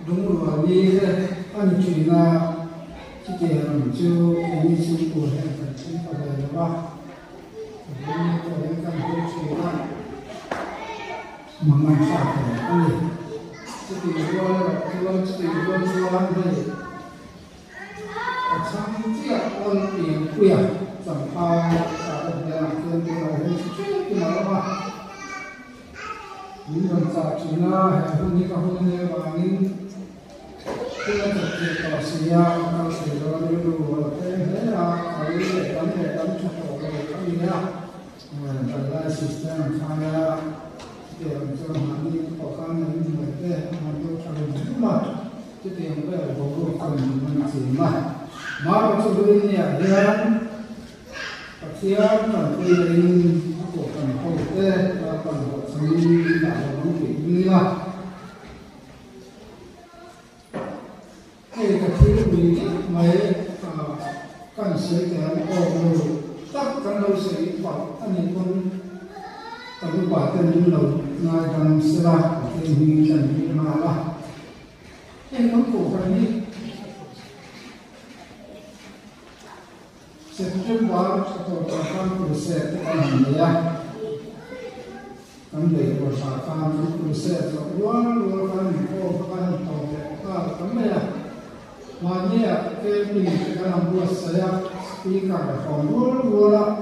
đúng rồi đi anh chuyện là cái tiền chưa cái sự của hệ phần chính của đời đó ba nên tôi đến căn cứ chuyện là mà mình phải anh ấy cái tiền qua anh đây trong chiếc con tiền quyền chẳng ai cả một nhà tiền tiền là hết cái nào đó những người ta chỉ là hôm nay và những cái là thực hiện của sự gia tăng sự đó đi đủ thế là cái để đóng cho họ cái gì đó rồi là system khai ra tiền cho hắn đi khó khăn những người thế mà tôi cho mình mà cái tiền cái là vô cùng mình chỉ mà cho tôi nhỉ nên khi cần quy định của cần hỗ trợ và cần hỗ trợ là một cái gì đó cái thứ gì mấy cần sử dụng ô tất cả đều sử dụng anh em con cần quả tên như là ngay trong xe cái gì cần gì mà là em có cổ phần đi sẽ chung vào cho con của sẽ cái gì đó cắm đầy của sản phẩm của sẽ cho luôn con cô con tàu cái cắm đây mà nhé cái mình cái làm bữa sẽ đi cả phòng luôn là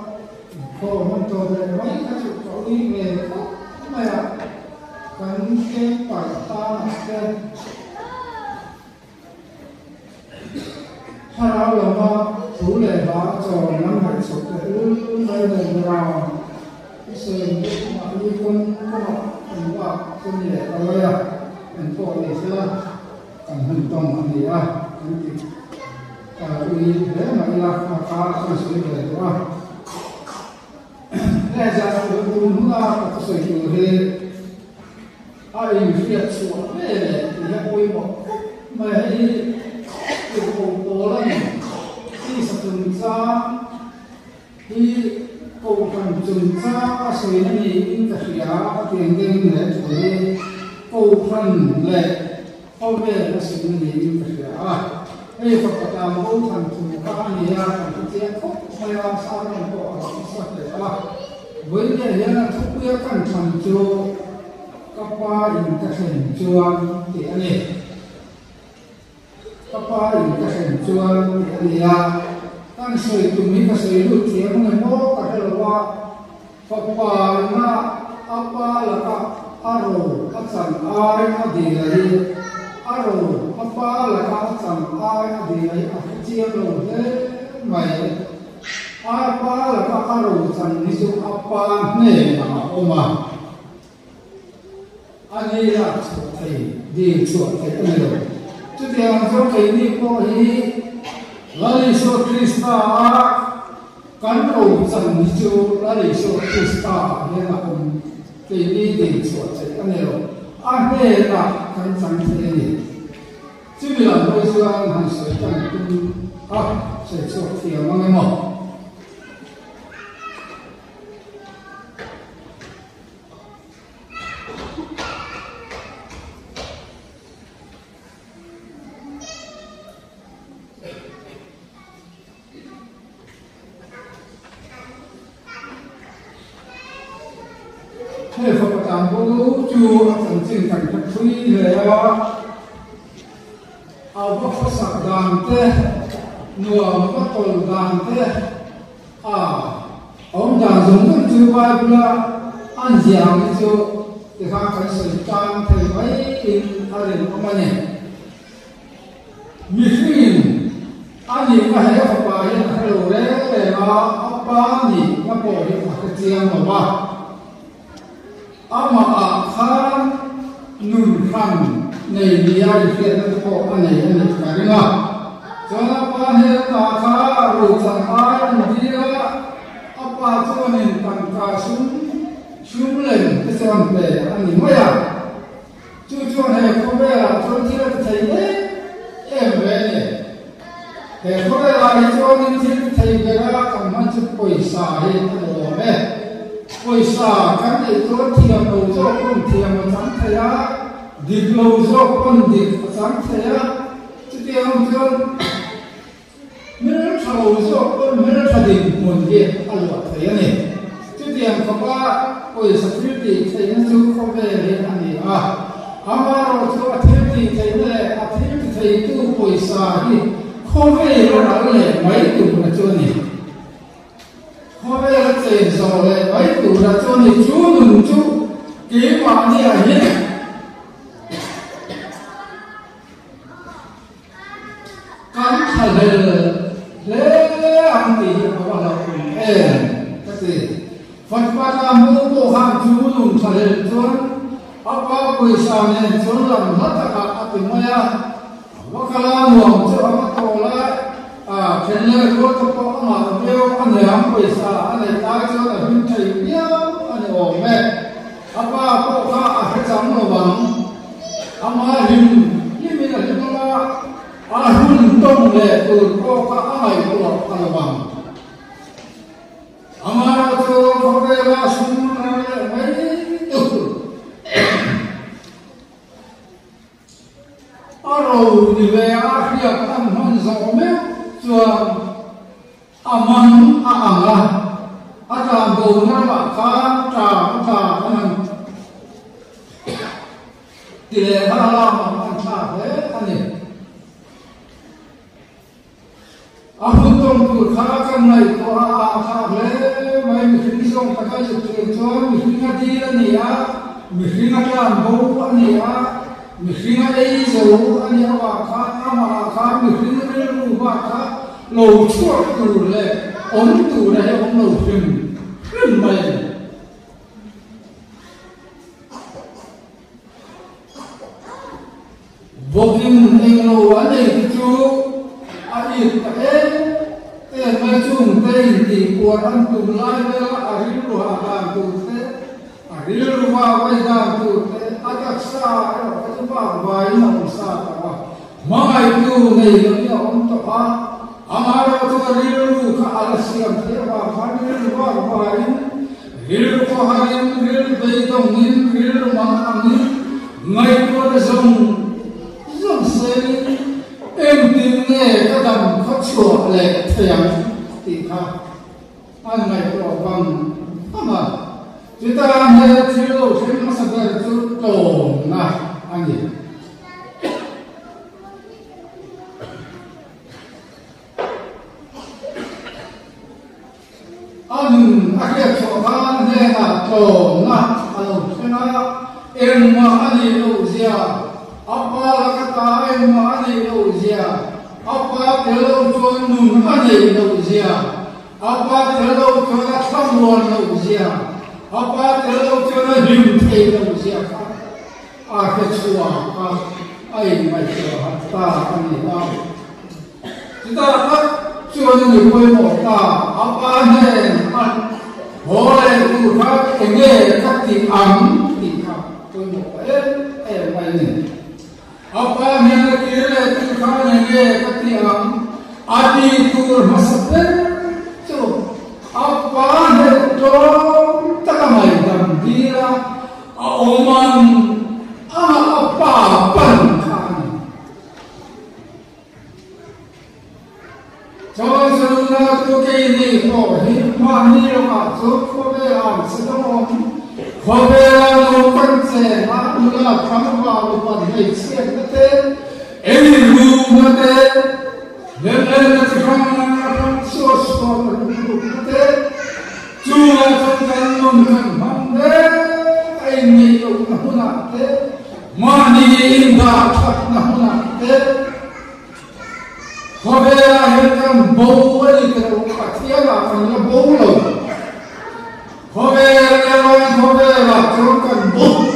cô mình tàu cái mấy cái chỗ đi về mà cần cái phải ta cái sao là mà thủ lệ đó cho năm hai số cái đây là vào cái sự mà đi con mình qua con lệ đó là mình có để xưa cần hành động anh đi à uy thế mà là cả cái sự lệ đó đây là cái đúng là cái sự lệ ai biết số này thì là ôi mà đi cái bộ đó đi sắp từng ra đi cầu cần từng ra xây nên cái gì đó tiền tiền này rồi đi cầu phần lệ hôm nay là xây nên cái gì đó bây giờ các bạn muốn thành thủ các anh à cái tiền không phải là sao mà có sao thế à với cái này là thúc đẩy cần thành cho các bạn những cái hình chuông thì anh ấy các bạn những cái hình chuông thì anh ấy tăng sợi tụi mình cái sợi lụt thì em người mô cái là qua các bạn mà apa là các aro các sản ai ở đây là aro apa là các sản ai ở đây là cái chiếc lồng thế mày apa là các aro sản ví dụ apa này mà oma anh ấy là thầy đi chuột thầy anh ấy rồi chứ thì làm sao thầy đi có gì lấy số Krista cán đầu dần đi chu lấy số Krista nên là ông thầy đi đi chuột thầy anh ấy rồi anh ấy là cán dần thầy này chứ vì làm bây giờ hàng sợi chẳng cũng sợi số thiểu mà người một thế Phật tạm bố chú thần sinh cảnh thật quý lệ ao bác phát sạc đàn thế nùa bác tồn đàn thế ông đàn giống con chú bài bula anh giảng đi chú thì khá cảnh sử trang thầy mấy in ở đây ông anh nhé như phim anh nhìn cái hệ Phật bà hiện hay đồ đấy để mà ông ba nhìn nó bỏ đi vào cái chiang mà ba ama khan nun khan nei dia fiat na ko anei ani karinga chona pa he ta kha ru chan ai dia apa chonin tan ka sum len te chon pe ani moya chu chon he ko be la chon thi la thai ne em ve ne he ko be la chonin thi thai be la kam man chu paisa he to me Ôi xa, các thầy có thiềm đầu cho cùng thiềm mà chẳng thầy á đi lâu rồi con đi sáng thế á chứ tiền không cho mình thầu rồi con mình thầu đi muốn gì ăn loạt thế này chứ tiền không có ôi sắp xếp đi thấy nó chú không về đến anh đi à mà rồi cho thêm đi thấy này thêm thấy tu bồi sa đi không về nó đã lệ mấy tu là cho này không về là tiền rồi lệ mấy tu là cho này chú mừng chú kế hoạch đi à nhé cắn thằng lệ anh thì nó là cái gì Phật pháp mô bộ hàng chú dùng thằng lệ cho apa kuisa ne jolam hataka atimaya wakala nuam cho amatola khenle ko to ko ma beo ane am kuisa ane ta cho la hin thai bia ane o me apa ko ka a cham no bang ama hin yimi la jula a hun tong le ko ka amai ko ane bang ama to ko be la sun na mai rồi thì về Asia ăn hơn giàu mấy chưa ăn là ăn làm đồ nó là cá trà ăn thì để nó làm ăn trà thế anh này ăn trong cửa khá cái này có khá thế mấy mình xong cái sự kiện cho mình đi này á mình làm bố này á mình ấy rồi anh em bảo khá mà khá mình lên bảo khá lầu chuột từ lệ ống từ này ống lầu phình phình mày vô hình anh lầu anh ấy chú anh ấy cái mấy chung tây thì của anh tụm lại với anh ấy luôn hàng tụm thế anh ấy luôn vào với hàng tụm thế agak sa itu bagai nak sa apa mai tu ni dia untuk amara tu rilu ka alasiam dia fadil bagai rilu ko harin rilu beidong nin rilu mangangin ngai ko zong sei em tin nghe cái đầm khóc sủa lệ thiềm thì ha anh này có bằng mà chúng ta nghe thiếu chúng nó sẽ về chút tổn này anh nhỉ anh kia cho ta nghe là tổn này anh nói em mà anh đi đâu gì apa là cái ta em mà anh đi đâu gì apa cái đâu cho nung anh đi đâu gì apa cái đâu cho nó thăm luôn đâu gì apa kalau kita hidup dalam siapa? Kecua, ai macam apa ni tahu? Kita tak cuma ni boleh kita apa ni? Boleh kita ini kati kita boleh macam apa ni kita ini kati adi tu masalah tu apa ni tu takamay dan dia oman apa kan jangan selalu tu kini ko himani loka tu ko be am sedang ko be am konse mula kamwa lupa di siap te ini rumah te dan sekarang sos ko te cuma tentang menghambat ini yang nak mani indah nak khabera yang bau ini kalau katiara punya bau loh khabera teruskan bau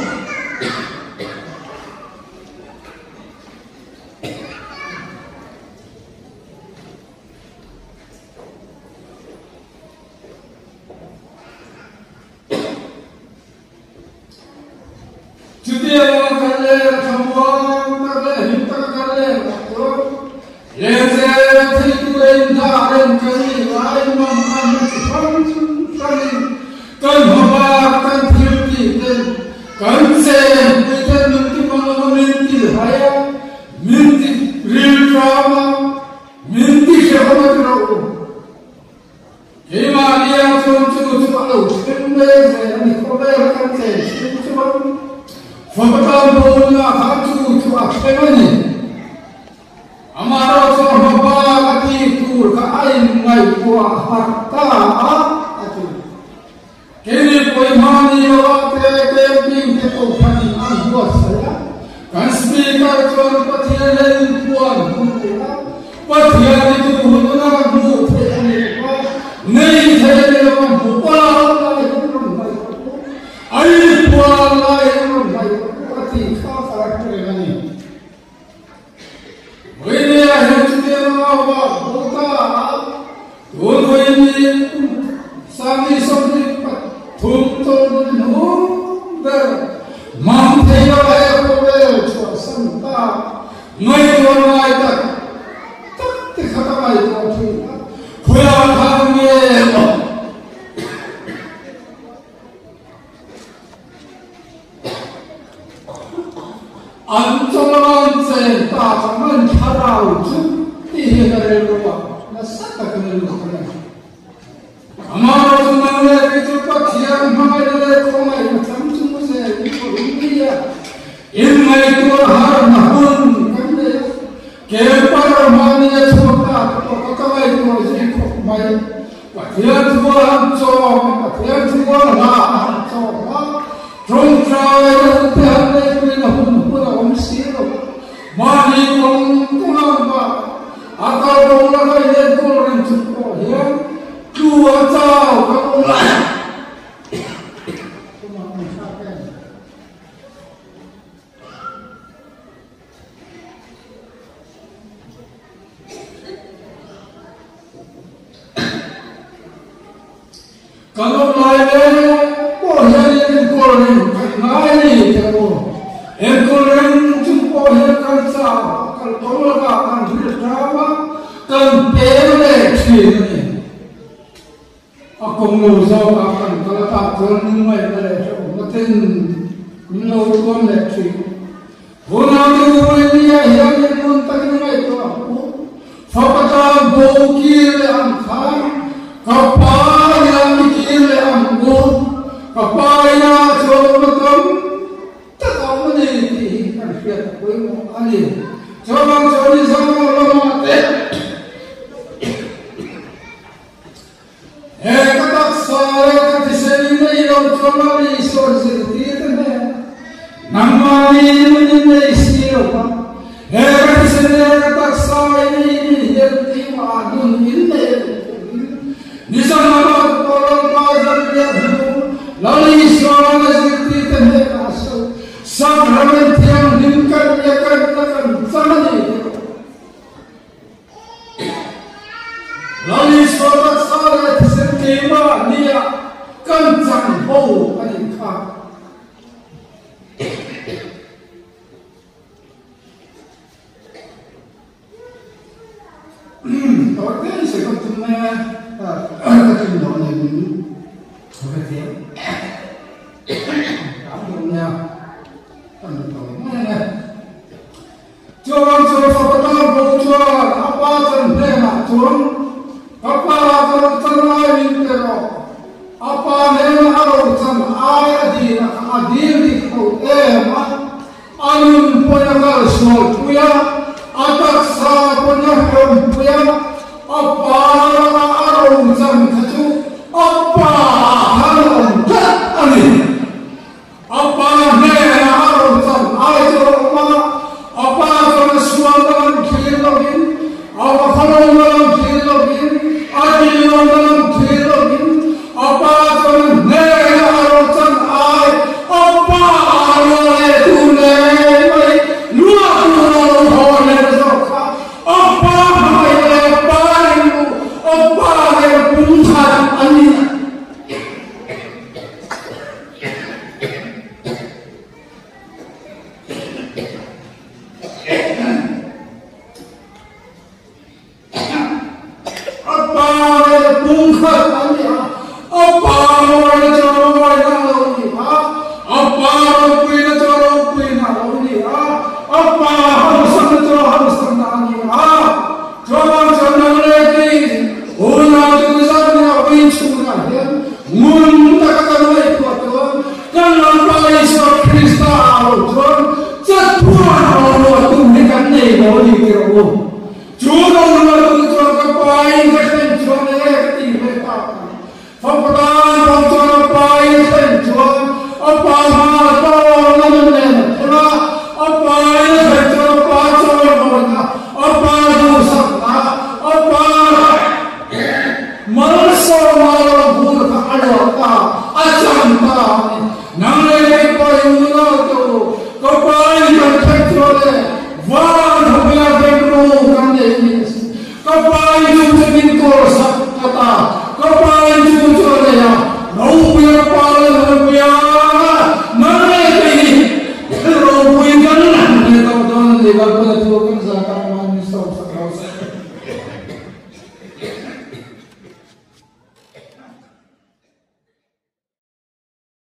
Kan chuan chất thuốc họ lo tung cái cắn này nó đi kiểu chúa đâu lo tung cho cái bài cái tên chuan này cái gì vậy ta phong quang phong cho nó bài cái tên chuan ông bà hà to nó lên lên là ông bài cái cho nó bài cho nó một là ông bà du sắc là ông bà mở sâu mà nó buồn cả alo ta acham ta nang lấy bài nó cho có bài cái tên chuan này vang không là cái đồ cái này có bài du sinh cổ sắc ta có bài du cho này à đâu biết bài đâu biết nang lấy cái đồ quý cái này đâu đâu để vào cái